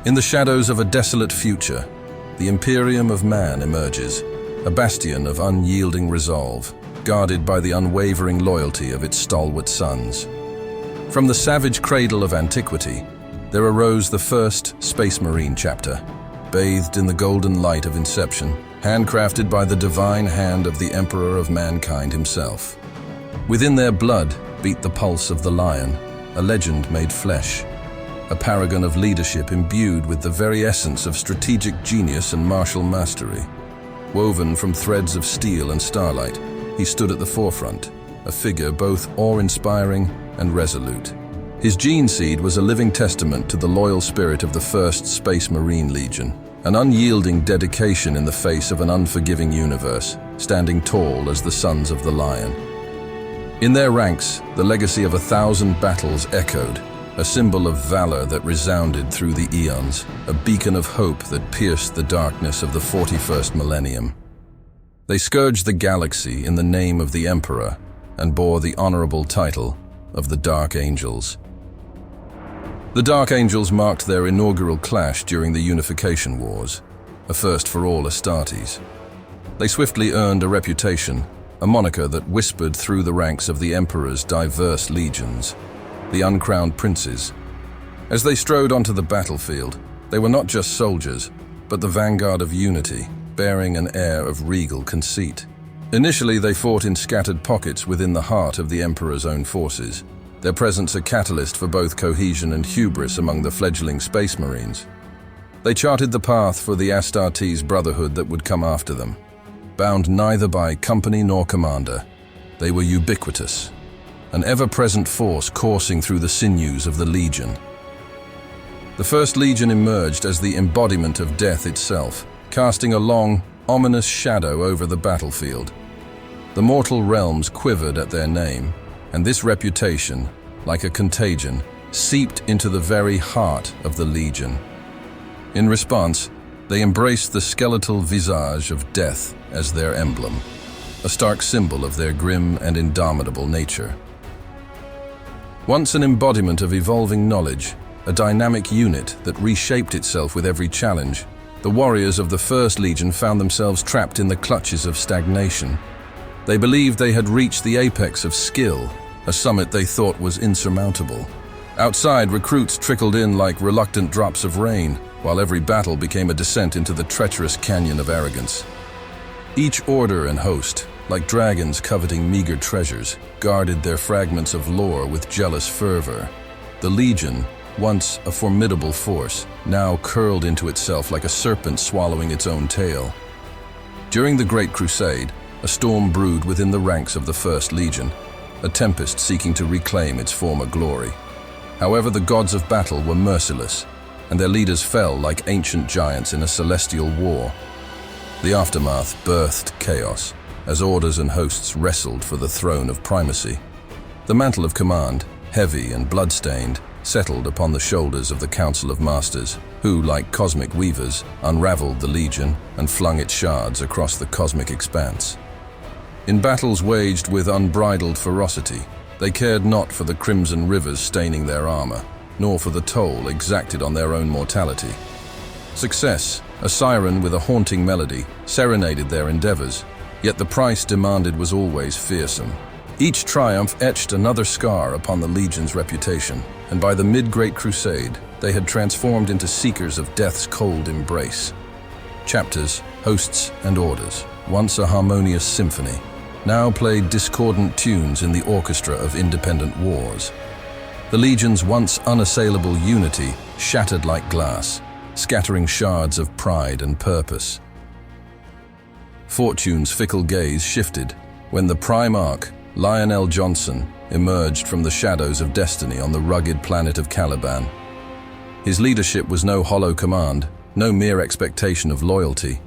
In the shadows of a desolate future, the Imperium of Man emerges, a bastion of unyielding resolve, guarded by the unwavering loyalty of its stalwart sons. From the savage cradle of antiquity, there arose the first Space Marine chapter, bathed in the golden light of Inception, handcrafted by the divine hand of the Emperor of Mankind himself. Within their blood beat the pulse of the Lion, a legend made flesh, a paragon of leadership imbued with the very essence of strategic genius and martial mastery. Woven from threads of steel and starlight, he stood at the forefront, a figure both awe-inspiring and resolute. His gene seed was a living testament to the loyal spirit of the First Space Marine Legion, an unyielding dedication in the face of an unforgiving universe, standing tall as the Sons of the Lion. In their ranks, the legacy of 1,000 battles echoed, a symbol of valor that resounded through the eons, a beacon of hope that pierced the darkness of the 41st millennium. They scourged the galaxy in the name of the Emperor and bore the honorable title of the Dark Angels. The Dark Angels marked their inaugural clash during the Unification Wars, a first for all Astartes. They swiftly earned a reputation, a moniker that whispered through the ranks of the Emperor's diverse legions, the uncrowned princes. As they strode onto the battlefield, they were not just soldiers, but the vanguard of unity, bearing an air of regal conceit. Initially, they fought in scattered pockets within the heart of the Emperor's own forces, their presence a catalyst for both cohesion and hubris among the fledgling Space Marines. They charted the path for the Astartes brotherhood that would come after them. Bound neither by company nor commander, they were ubiquitous, an ever-present force coursing through the sinews of the Legion. The First Legion emerged as the embodiment of death itself, casting a long, ominous shadow over the battlefield. The mortal realms quivered at their name, and this reputation, like a contagion, seeped into the very heart of the Legion. In response, they embraced the skeletal visage of death as their emblem, a stark symbol of their grim and indomitable nature. Once an embodiment of evolving knowledge, a dynamic unit that reshaped itself with every challenge, the warriors of the First Legion found themselves trapped in the clutches of stagnation. They believed they had reached the apex of skill, a summit they thought was insurmountable. Outside, recruits trickled in like reluctant drops of rain, while every battle became a descent into the treacherous canyon of arrogance. Each order and host, like dragons coveting meager treasures, guarded their fragments of lore with jealous fervor. The Legion, once a formidable force, now curled into itself like a serpent swallowing its own tail. During the Great Crusade, a storm brewed within the ranks of the First Legion, a tempest seeking to reclaim its former glory. However, the gods of battle were merciless, and their leaders fell like ancient giants in a celestial war. The aftermath birthed chaos, as orders and hosts wrestled for the throne of primacy. The mantle of command, heavy and blood-stained, settled upon the shoulders of the Council of Masters, who, like cosmic weavers, unraveled the Legion and flung its shards across the cosmic expanse. In battles waged with unbridled ferocity, they cared not for the crimson rivers staining their armor, nor for the toll exacted on their own mortality. Success, a siren with a haunting melody, serenaded their endeavors, yet the price demanded was always fearsome. Each triumph etched another scar upon the Legion's reputation, and by the mid-Great Crusade, they had transformed into seekers of death's cold embrace. Chapters, hosts, and orders, once a harmonious symphony, now played discordant tunes in the orchestra of independent wars. The Legion's once unassailable unity shattered like glass, scattering shards of pride and purpose. Fortune's fickle gaze shifted when the Primarch, Lionel Johnson, emerged from the shadows of destiny on the rugged planet of Caliban. His leadership was no hollow command, no mere expectation of loyalty.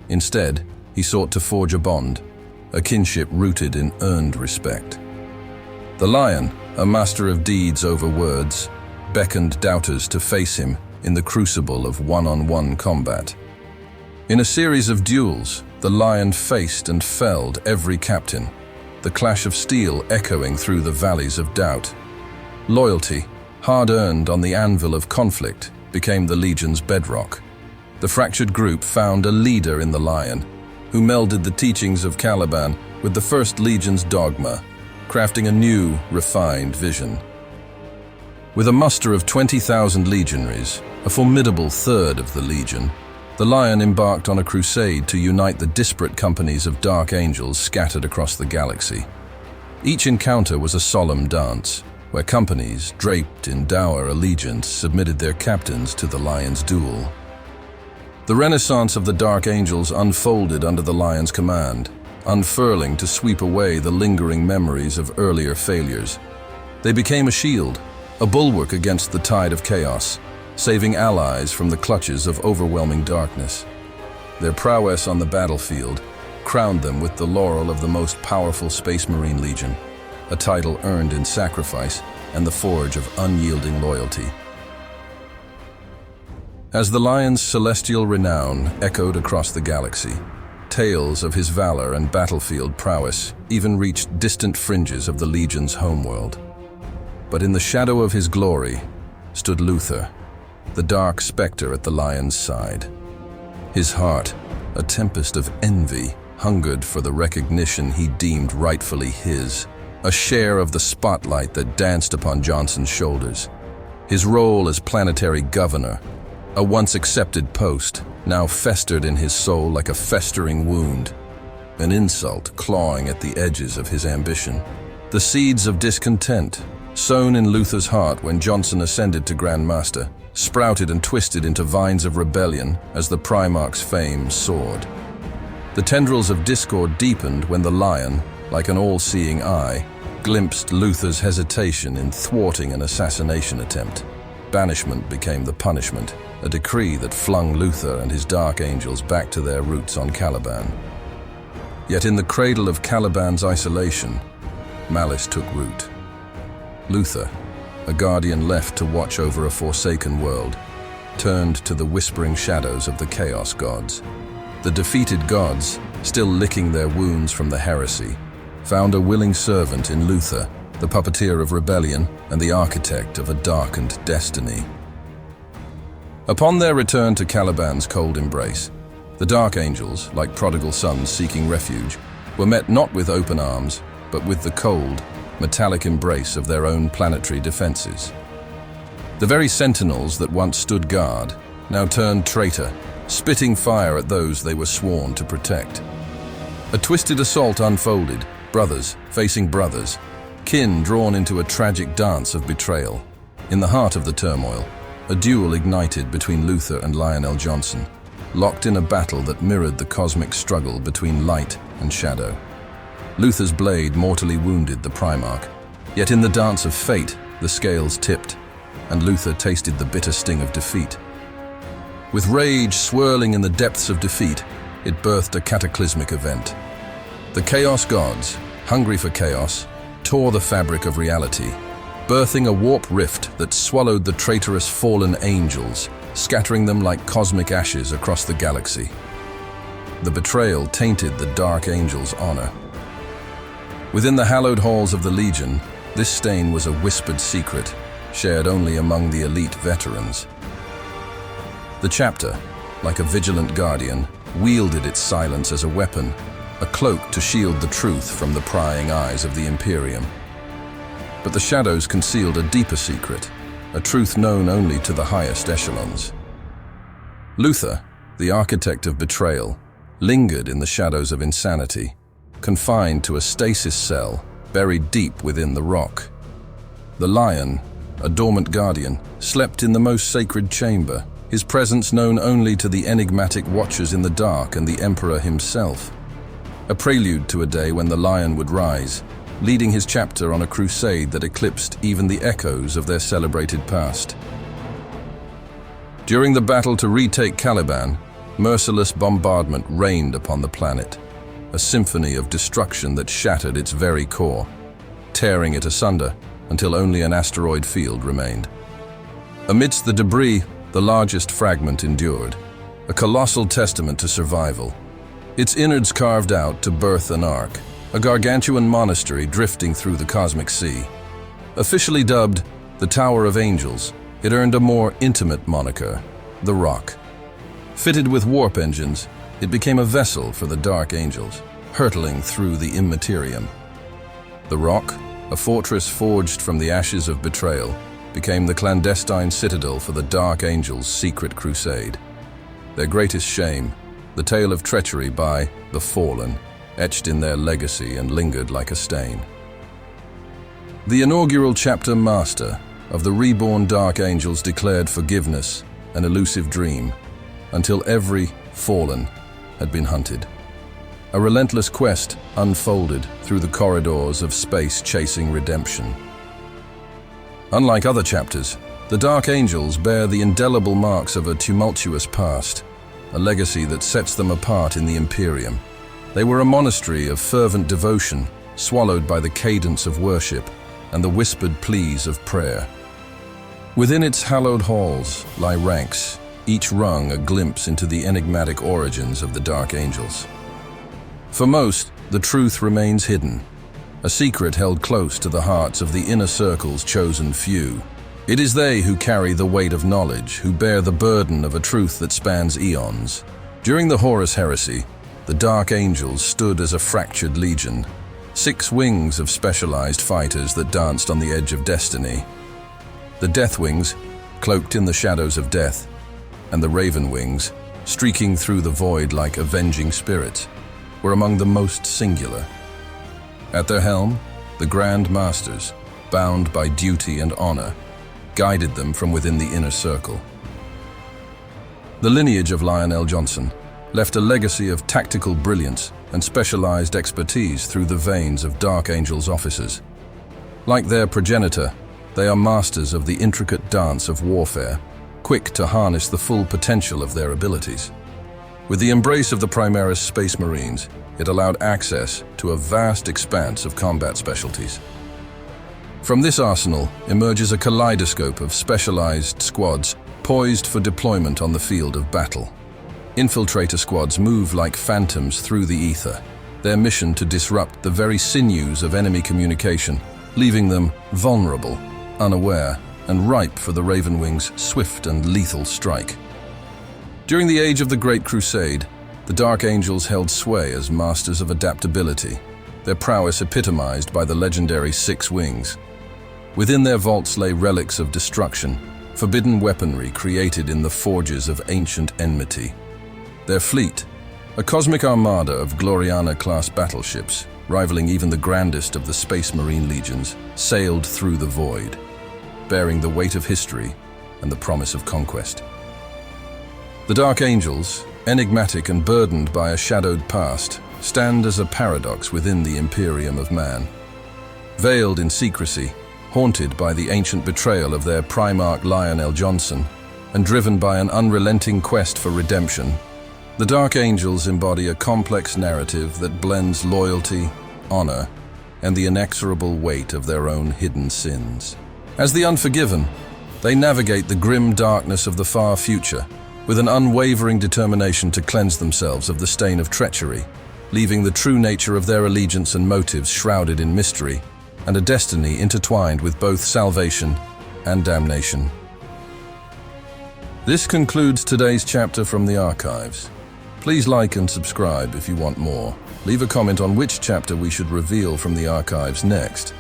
Instead, he sought to forge a bond, a kinship rooted in earned respect. The Lion, a master of deeds over words, beckoned doubters to face him in the crucible of one-on-one combat. In a series of duels, the Lion faced and felled every captain, the clash of steel echoing through the valleys of doubt. Loyalty, hard-earned on the anvil of conflict, became the Legion's bedrock. The fractured group found a leader in the Lion, who melded the teachings of Caliban with the First Legion's dogma, crafting a new, refined vision. With a muster of 20,000 legionaries, a formidable third of the Legion, the Lion embarked on a crusade to unite the disparate companies of dark angels scattered across the galaxy. Each encounter was a solemn dance, where companies, draped in dour allegiance, submitted their captains to the Lion's duel. The renaissance of the dark angels unfolded under the Lion's command, unfurling to sweep away the lingering memories of earlier failures. They became a shield, a bulwark against the tide of chaos, saving allies from the clutches of overwhelming darkness. Their prowess on the battlefield crowned them with the laurel of the most powerful Space Marine Legion, a title earned in sacrifice and the forge of unyielding loyalty. As the Lion's celestial renown echoed across the galaxy, tales of his valor and battlefield prowess even reached distant fringes of the Legion's homeworld. But in the shadow of his glory stood Luther, the dark specter at the Lion's side. His heart, a tempest of envy, hungered for the recognition he deemed rightfully his, a share of the spotlight that danced upon Johnson's shoulders. His role as planetary governor, a once accepted post, now festered in his soul like a festering wound, an insult clawing at the edges of his ambition. The seeds of discontent, sown in Luther's heart when Johnson ascended to Grand Master, sprouted and twisted into vines of rebellion as the Primarch's fame soared. The tendrils of discord deepened when the Lion, like an all-seeing eye, glimpsed Luther's hesitation in thwarting an assassination attempt. Banishment became the punishment, a decree that flung Luther and his dark angels back to their roots on Caliban. Yet in the cradle of Caliban's isolation, malice took root. Luther, a guardian left to watch over a forsaken world, turned to the whispering shadows of the Chaos Gods. The defeated gods, still licking their wounds from the heresy, found a willing servant in Luther, the puppeteer of rebellion and the architect of a darkened destiny. Upon their return to Caliban's cold embrace, the Dark Angels, like prodigal sons seeking refuge, were met not with open arms, but with the cold, metallic embrace of their own planetary defenses. The very sentinels that once stood guard now turned traitor, spitting fire at those they were sworn to protect. A twisted assault unfolded, brothers facing brothers, kin drawn into a tragic dance of betrayal. In the heart of the turmoil, a duel ignited between Luther and Lionel Johnson, locked in a battle that mirrored the cosmic struggle between light and shadow. Luther's blade mortally wounded the Primarch, yet in the dance of fate, the scales tipped, and Luther tasted the bitter sting of defeat. With rage swirling in the depths of defeat, it birthed a cataclysmic event. The Chaos Gods, hungry for chaos, tore the fabric of reality, birthing a warp rift that swallowed the traitorous fallen angels, scattering them like cosmic ashes across the galaxy. The betrayal tainted the Dark Angels' honor. Within the hallowed halls of the Legion, this stain was a whispered secret, shared only among the elite veterans. The chapter, like a vigilant guardian, wielded its silence as a weapon, a cloak to shield the truth from the prying eyes of the Imperium. But the shadows concealed a deeper secret, a truth known only to the highest echelons. Luther, the architect of betrayal, lingered in the shadows of insanity, confined to a stasis cell buried deep within the rock. The Lion, a dormant guardian, slept in the most sacred chamber, his presence known only to the enigmatic watchers in the dark and the Emperor himself. A prelude to a day when the Lion would rise, leading his chapter on a crusade that eclipsed even the echoes of their celebrated past. During the battle to retake Caliban, merciless bombardment rained upon the planet, a symphony of destruction that shattered its very core, tearing it asunder until only an asteroid field remained. Amidst the debris, the largest fragment endured, a colossal testament to survival. Its innards carved out to birth an ark, a gargantuan monastery drifting through the cosmic sea. Officially dubbed the Tower of Angels, it earned a more intimate moniker, the Rock. Fitted with warp engines, it became a vessel for the Dark Angels, hurtling through the immaterium. The Rock, a fortress forged from the ashes of Betrayal, became the clandestine citadel for the Dark Angels' secret crusade. Their greatest shame, the tale of treachery by the Fallen, etched in their legacy and lingered like a stain. The inaugural chapter master of the reborn Dark Angels declared forgiveness an elusive dream, until every Fallen had been hunted. A relentless quest unfolded through the corridors of space chasing redemption. Unlike other chapters, the Dark Angels bear the indelible marks of a tumultuous past, a legacy that sets them apart in the Imperium. They were a monastery of fervent devotion, swallowed by the cadence of worship and the whispered pleas of prayer. Within its hallowed halls lie ranks, each rung a glimpse into the enigmatic origins of the Dark Angels. For most, the truth remains hidden, a secret held close to the hearts of the inner circle's chosen few. It is they who carry the weight of knowledge, who bear the burden of a truth that spans eons. During the Horus Heresy, the Dark Angels stood as a fractured legion, 6 wings of specialized fighters that danced on the edge of destiny. The Death Wings, cloaked in the shadows of death, and the Raven Wings, streaking through the void like avenging spirits, were among the most singular. At their helm, the Grand Masters, bound by duty and honor, guided them from within the inner circle. The lineage of Lionel Johnson left a legacy of tactical brilliance and specialized expertise through the veins of Dark Angels officers. Like their progenitor, they are masters of the intricate dance of warfare, quick to harness the full potential of their abilities. With the embrace of the Primaris Space Marines, it allowed access to a vast expanse of combat specialties. From this arsenal emerges a kaleidoscope of specialized squads poised for deployment on the field of battle. Infiltrator squads move like phantoms through the ether, their mission to disrupt the very sinews of enemy communication, leaving them vulnerable, unaware, and ripe for the Raven Wings' swift and lethal strike. During the age of the Great Crusade, the Dark Angels held sway as masters of adaptability, their prowess epitomized by the legendary 6 Wings. Within their vaults lay relics of destruction, forbidden weaponry created in the forges of ancient enmity. Their fleet, a cosmic armada of Gloriana-class battleships, rivaling even the grandest of the Space Marine legions, sailed through the void, bearing the weight of history and the promise of conquest. The Dark Angels, enigmatic and burdened by a shadowed past, stand as a paradox within the Imperium of man. Veiled in secrecy, haunted by the ancient betrayal of their Primarch Lionel Johnson, and driven by an unrelenting quest for redemption, the Dark Angels embody a complex narrative that blends loyalty, honor, and the inexorable weight of their own hidden sins. As the Unforgiven, they navigate the grim darkness of the far future, with an unwavering determination to cleanse themselves of the stain of treachery, leaving the true nature of their allegiance and motives shrouded in mystery, and a destiny intertwined with both salvation and damnation. This concludes today's chapter from the archives. Please like and subscribe if you want more. Leave a comment on which chapter we should reveal from the archives next.